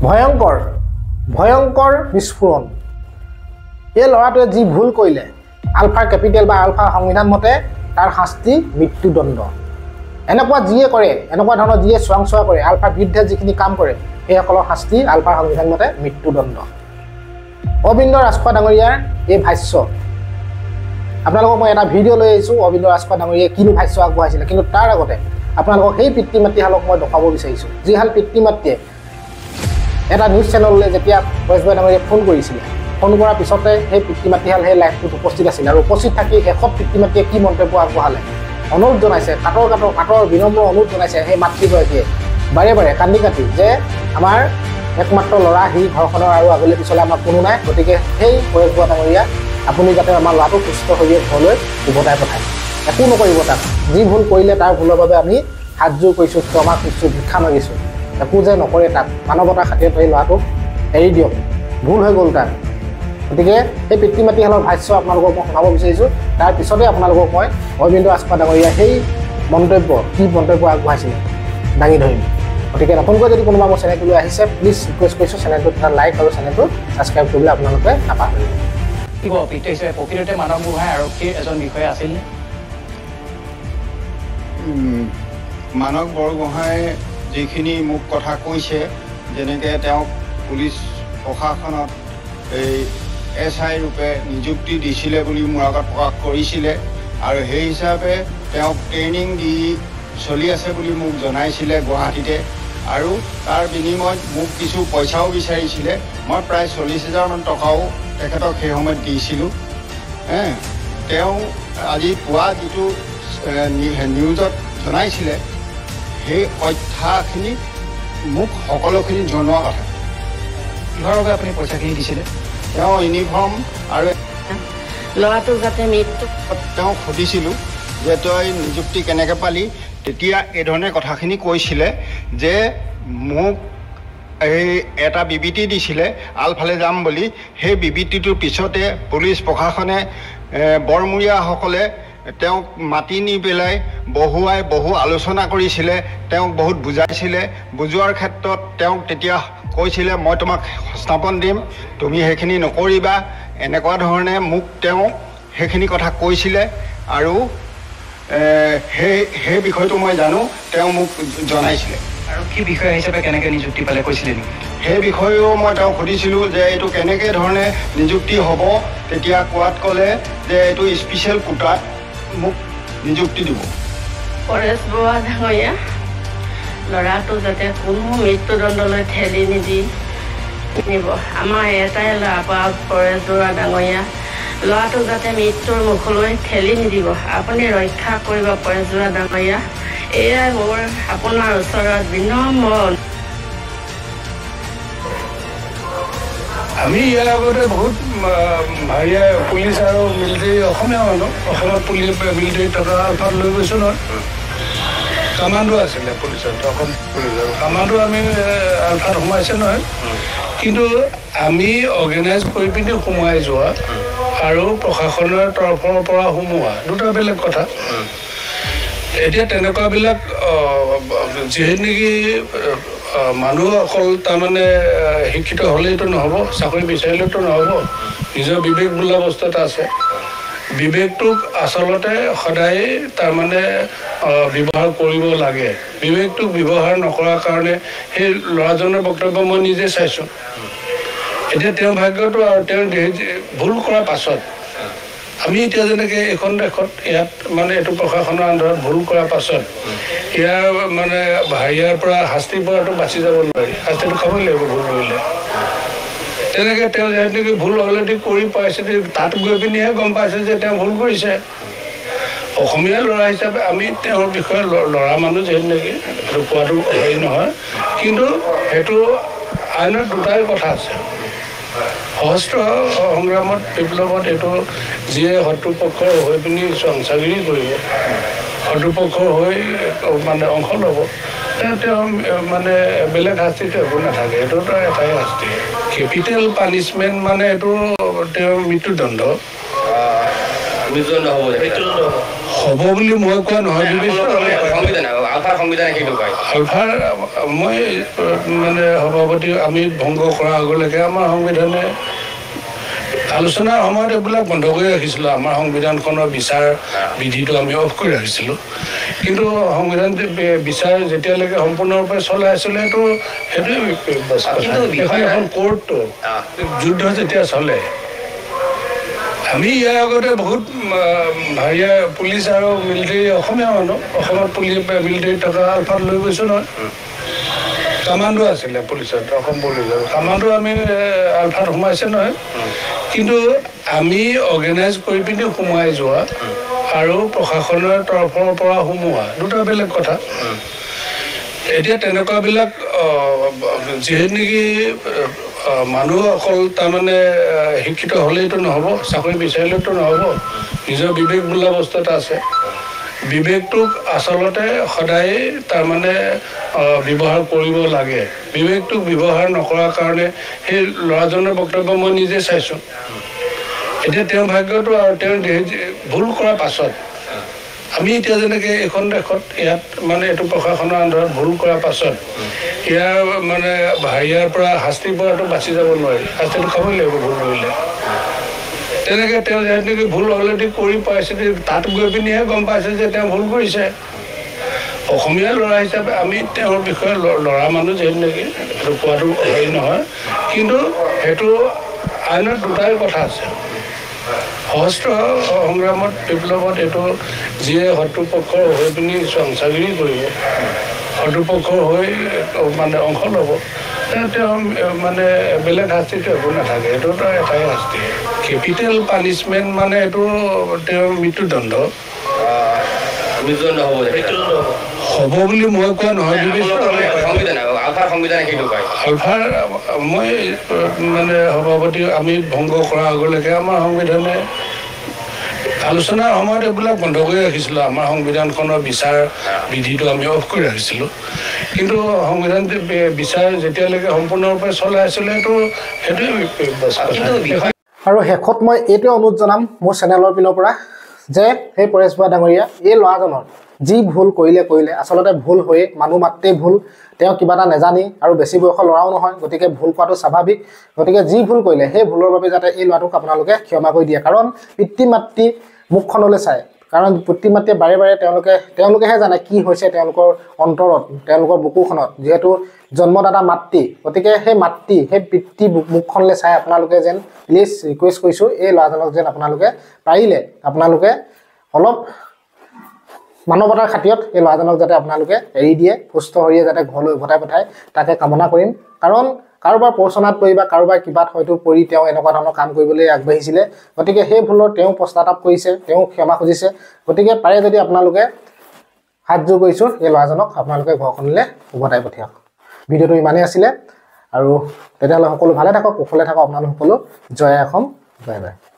ভয়ংকৰ ভয়ংকৰ বিস্ফোৰণ এই ল'ৰাটোৱে যি ভুল কৰিলে আলফাৰ কেপিটেল বা আলফা সংবিধান মতে তাৰ শাস্তি মৃত্যুদণ্ড এনেকুৱা যিয়ে কৰে এনেকুৱা ধৰণৰ যিয়ে চোৱাংচোৱা কৰে আলফাৰ বিৰুদ্ধে যিখিনি কাম কৰে সেইসকলৰ শাস্তি আলফাৰ সংবিধান মতে মৃত্যুদণ্ড অবিন্দ ৰাজখোৱা ডাঙৰীয়াৰ এই ভাষ্য আপোনালোকক মই এটা ভিডিঅ' লৈ আহিছোঁ অবিন্দ ৰাজখোৱা ডাঙৰীয়াই কিনো ভাষ্য আগবঢ়াইছিলে কিন্তু তাৰ আগতে আপোনালোকক সেই পিতৃ মাতৃহালক মই দেখুৱাব বিচাৰিছোঁ যিহাল পিতৃ মাতৃয়ে এটা নিউজ চেনেললৈ যেতিয়া পৰেশভাই ডাঙৰীয়াই ফোন কৰিছিলে ফোন কৰাৰ পিছতে সেই পিতৃ মাতৃহাল সেই লাইভটোত উপস্থিত আছিল আৰু উপস্থিত থাকি শেষত পিতৃ মাতৃয়ে কি মন্তব্য আগবঢ়ালে অনুৰোধ জনাইছে কাটৰ বিনম্ৰ অনুৰোধ জনাইছে সেই মাতৃগৰাকীয়ে বাৰে বাৰে কান্দি কাটি যে আমাৰ একমাত্ৰ ল'ৰা সি ঘৰখনৰ আৰু আগলৈ পিছলৈ আমাৰ কোনো নাই গতিকে সেই পৰেশভাই ডাঙৰীয়া আপুনি যাতে আমাৰ ল'ৰাটো সুস্থ হৈ ঘৰলৈ উভতাই পঠায় একো নকৰিব তাক যি ভুল কৰিলে তাৰ ভুলৰ বাবে আমি হাতযোৰ কৰিছোঁ ক্ষমা খুজিছোঁ ভিক্ষা মাগিছোঁ একো যে নকৰে তাক মানৱতাৰ খাতিৰত সেই ল'ৰাটোক এৰি দিয়ক ভুল হৈ গ'ল তাৰ গতিকে সেই পিতৃ মাতৃহালৰ ভাষ্য আপোনালোকক মই শুনাব বিচাৰিছোঁ তাৰ পিছতে আপোনালোকক মই অবিন্দ ৰাজখোৱা ডাঙৰীয়া সেই মন্তব্য কি মন্তব্য আগবঢ়াইছিলে দাঙি ধৰিম গতিকে নতুনকৈ যদি কোনোবা মোৰ চেনেলটোলৈ আহিছে প্লিজ ৰিকুৱেষ্ট কৰিছোঁ চেনেলটোত এটা লাইক আৰু চেনেলটো ছাবস্ক্ৰাইব কৰিবলৈ আপোনালোকে নাপাহৰিব প্ৰকৃততে মানৱ গোহাঁই আৰক্ষীৰ এজন বিষয়া আছিল মানৱ বৰগোহাঁই যিখিনি মোক কথা কৈছে যেনেকৈ তেওঁক পুলিচ প্ৰশাসনত এই SI ৰূপে নিযুক্তি দিছিলে বুলি মোৰ আগত প্ৰকাশ কৰিছিলে আৰু সেই হিচাপে তেওঁক ট্ৰেইনিং দি চলি আছে বুলি মোক জনাইছিলে গুৱাহাটীতে আৰু তাৰ বিনিময়ত মোক কিছু পইচাও বিচাৰিছিলে মই প্ৰায় 40,000 মান টকাও তেখেতক সেই সময়ত দিছিলোঁ তেওঁ আজি পুৱা যিটো নিউজত জনাইছিলে সেই কথাখিনি মোক সকলোখিনি জনোৱা কথা কিহৰ বাবে আপুনি পইচাখিনি দিছিলে তেওঁ ইউনিফৰ্ম আৰু ল'ৰাটোক যাতে মৃত্যু তেওঁক সুধিছিলোঁ যে তই নিযুক্তি কেনেকৈ পালি তেতিয়া এইধৰণে কথাখিনি কৈছিলে যে মোক এই এটা বিবৃতি দিছিলে আলফালে যাম বুলি সেই বিবৃতিটোৰ পিছতে পুলিচ প্ৰশাসনে বৰমূৰীয়াসকলে তেওঁক মাতি নি পেলাই বহু আলোচনা কৰিছিলে তেওঁক বহুত বুজাইছিলে বুজোৱাৰ ক্ষেত্ৰত তেওঁক তেতিয়া কৈছিলে মই তোমাক সংস্থাপন দিম তুমি সেইখিনি নকৰিবা এনেকুৱা ধৰণে মোক তেওঁ সেইখিনি কথা কৈছিলে আৰু সেই বিষয়টো মই জানো তেওঁ মোক জনাইছিলে আৰক্ষী বিষয়া হিচাপে কেনেকৈ নিযুক্তি পালে কৈছিলে নেকি সেই বিষয়েও মই তেওঁক সুধিছিলোঁ যে এইটো কেনেকৈ ধৰণে নিযুক্তি হ'ব তেতিয়া কোৱাত ক'লে যে এইটো স্পেচিয়েল কোটাত মোক নিযুক্তি দিব পৰেশ বৰুৱা ডাঙৰীয়া ল'ৰাটো যাতে কোনো মৃত্যুদণ্ডলৈ ঠেলি নিব আমাৰ এটাই ল'ৰা পৰেশ বৰুৱা ডাঙৰীয়া ল'ৰাটোক যাতে মৃত্যুৰ মুখলৈ ঠেলি নিদিব আপুনি ৰক্ষা কৰিব পৰেশ বৰুৱা ডাঙৰীয়া এয়াই মোৰ আপোনাৰ ওচৰত বিনম্ৰ আমি ইয়াৰ আগতে বহুত পুলিচ আৰু মিলিটাৰী অসমীয়া মানুহ অসমত মিলিটাৰী থকা আলফাত লৈ গৈছোঁ নহয় কামাণ্ডো আছিলে পুলিচত অসম পুলিচৰ কামাণ্ডো আমি আলফাত সোমাইছে নহয় কিন্তু আমি অৰ্গেনাইজ কৰি পিনি সোমাই যোৱা আৰু প্ৰশাসনৰ তৰফৰ পৰা সোমোৱা দুটা বেলেগ কথা এতিয়া তেনেকুৱাবিলাক যিহেতু নেকি মানুহ অকল তাৰমানে শিক্ষিত হ'লেইতো নহ'ব চাকৰি বিচাৰিলেতো নহ'ব নিজৰ বিবেক বোলা বস্তু এটা আছে বিবেকটোক আচলতে সদায় তাৰমানে ব্যৱহাৰ কৰিব লাগে বিবেকটোক ব্যৱহাৰ নকৰাৰ কাৰণে সেই ল'ৰাজনৰ বক্তব্য মই নিজে চাইছোঁ এতিয়া তেওঁৰ ভাগ্যটো আৰু তেওঁ ভুল কৰাৰ পাছত আমি এতিয়া যেনেকৈ এইখন দেশত ইয়াত মানে এইটো প্ৰশাসনৰ আণ্ডাৰত ভুল কৰাৰ পাছত ইয়াৰ মানে ইয়াৰ পৰা শাস্তিৰ পৰাটো বাচি যাব নোৱাৰি শাস্তিটো খাবই লাগিব ভুল কৰিলে তেনেকৈ তেওঁ যিহেতুকে ভুল অলৰেডি কৰি পাইছে তাত গৈ পিনিহে গম পাইছে যে তেওঁ ভুল কৰিছে অসমীয়া ল'ৰা হিচাপে আমি তেওঁৰ বিষয়ে ল'ৰা মানুহ যিহেতু নেকি সেইটো কোৱাটো হেৰি নহয় কিন্তু সেইটো আইনত দুটাই কথা আছে সশস্ত্ৰ সংগ্ৰামত বিপ্লৱত এইটো যিয়ে শত্ৰুপক্ষৰ হৈ পিনি সংচাগিৰি কৰিব শত্ৰুপক্ষৰ হৈ মানে অংশ ল'ব তেওঁ মানে বেলেগ শাস্তিটো একো নাথাকে এইটোতো এটাই শাস্তি কেপিটেল পানিছমেণ্ট মানে এইটো তেওঁৰ মৃত্যুদণ্ড হ'ব বুলি মই কোৱা নহয় আলফাৰ সংবিধানে সেইটো কয় আলফাৰ মই মানে সভাপতি আমি ভংগ কৰাৰ আগলৈকে আমাৰ সংবিধানে আলোচনাৰ সময়ত এইবিলাক বন্ধ কৰি ৰাখিছিলোঁ আমাৰ সংবিধানখনৰ বিচাৰ বিধিটো আমি অফ কৰি ৰাখিছিলোঁ কিন্তু সংবিধান বিচাৰ যেতিয়ালৈকে সম্পূৰ্ণৰূপে চলাই আছিলে সেইটোৱে এখন কোৰ্টটো যুদ্ধ যেতিয়া চলে আমি ইয়াৰ আগতে বহুত হেৰিয়া পুলিচ আৰু মিলিটাৰী অসমীয়া মানুহ অসমত মিলিটাৰী থকা আলফাত লৈ গৈছোঁ নহয় কামাণ্ডো আছিলে পুলিচত অসম পুলিচত কামাণ্ডো আমি আলফাত সোমাইছে নহয় কিন্তু আমি অৰ্গেনাইজ কৰি পিনি সোমাই যোৱা আৰু প্ৰশাসনৰ তৰফৰ পৰা সোমোৱা দুটা বেলেগ কথা এতিয়া তেনেকুৱাবিলাক যিহেতু নেকি মানুহ অকল তাৰমানে শিক্ষিত হ'লেইতো নহ'ব চাকৰি বিচাৰিলেতো নহ'ব নিজৰ বিবেক বোলা বস্তু এটা আছে বিবেকটোক আচলতে সদায় তাৰমানে ব্যৱহাৰ কৰিব লাগে বিবেকটোক ব্যৱহাৰ নকৰাৰ কাৰণে সেই ল'ৰাজনৰ বক্তব্য মই নিজে চাইছোঁ এতিয়া তেওঁৰ ভাগ্যটো আৰু তেওঁ ভুল কৰাৰ পাছত আমি এতিয়া যেনেকৈ এইখন দেশত ইয়াত মানে এইটো প্ৰশাসনৰ আণ্ডাৰত ভুল কৰাৰ পাছত ইয়াৰ মানে হেৰিয়াৰ পৰা শাস্তিৰ পৰাটো বাচি যাব নোৱাৰি শাস্তিটো খাবই লাগিব ভুল কৰিলে তেনেকৈ তেওঁ যেনেকৈ ভুল অলৰেডি কৰি পাইছে তাত গৈ পিনিহে গম পাইছে যে তেওঁ ভুল কৰিছে অসমীয়া ল'ৰা হিচাপে আমি তেওঁৰ বিষয়ে ল'ৰা মানুহ যিহেতু নেকি সেইটো কোৱাটো হেৰি নহয় কিন্তু সেইটো আইনত দুটাই কথা আছে সশস্ত্ৰ সংগ্ৰামত বিপ্লৱত এইটো যিয়ে শত্ৰুপক্ষৰ হৈ পিনি সংসাগিৰি কৰিব শত্ৰুপক্ষৰ হৈ মানে অংশ ল'ব তেওঁ মানে বেলেগ শাস্তিটো একো নাথাকে এইটোতো এটাই শাস্তি কেপিটেল পানিছমেণ্ট মানে এইটো তেওঁৰ মৃত্যুদণ্ড মৃত্যুদণ্ড হ'ব বুলি মই কোৱা নহয় আলফাৰ সংবিধানে সেইটো কয় আলফাৰ মই মানে সভাপতি আমি ভংগ কৰাৰ আগলৈকে আমাৰ সংবিধানে আলোচনাৰ সময়ত এইবিলাক বন্ধ কৰি ৰাখিছিলোঁ আমাৰ সংবিধানখনৰ বিচাৰ বিধিটো আমি অফ কৰি ৰাখিছিলোঁ কিন্তু সংবিধান বিচাৰ যেতিয়ালৈকে সম্পূৰ্ণৰূপে চলাই আছিলে সেইটোৱে আৰু শেষত মই এইটোৱে অনুৰোধ জনাম মোৰ চেনেলৰ পিনৰ পৰা যে সেই পৰেশ বৰা ডাঙৰীয়া এই ল'ৰাজনৰ যি ভুল কৰিলে আচলতে ভুল হৈয়ে মানুহ মাত্ৰেই ভুল তেওঁ কিবা এটা নেজানি আৰু বেছি বয়সৰ ল'ৰাও নহয় গতিকে ভুল কৰাটো স্বাভাৱিক গতিকে যি ভুল কৰিলে সেই ভুলৰ বাবে যাতে এই ল'ৰাটোক আপোনালোকে ক্ষমা কৰি দিয়ে কাৰণ পিতৃ মাতৃ মুখখনলৈ চায় কাৰণ পিতৃ মাতৃয়ে বাৰে বাৰে তেওঁলোকেহে জানে কি হৈছে তেওঁলোকৰ অন্তৰত তেওঁলোকৰ বুকুখনত যিহেতু জন্মদাতা মাতৃ গতিকে সেই মাতৃ সেই পিতৃ মুখখনলৈ চাই আপোনালোকে যেন প্লিজ ৰিকুৱেষ্ট কৰিছোঁ এই ল'ৰাজনক যেন আপোনালোকে পাৰিলে আপোনালোকে অলপ মানৱতাৰ খাতিৰত এই ল'ৰাজনক যাতে আপোনালোকে এৰি দিয়ে সুস্থ শৰীৰে যাতে ঘৰলৈ উভতাই পঠায় তাকে কামনা কৰিম কাৰণ কাৰোবাৰ প্ৰচনাত পৰি বা কাৰোবাৰ কিবাত হয়তো পৰি তেওঁ এনেকুৱা ধৰণৰ কাম কৰিবলৈ আগবাঢ়িছিলে গতিকে সেই ভুলৰ তেওঁ পশ্চাতাপ কৰিছে তেওঁ ক্ষমা খুজিছে গতিকে পাৰে যদি আপোনালোকে হাত জোৰ কৰিছোঁ এই ল'ৰাজনক আপোনালোকে ঘৰখনলৈ উভতাই পঠিয়াওক ভিডিঅ'টো ইমানেই আছিলে আৰু তেতিয়াহ'লে সকলো ভালে থাকক কুশলে থাকক আপোনালোক সকলো জয় অসম বাই বাই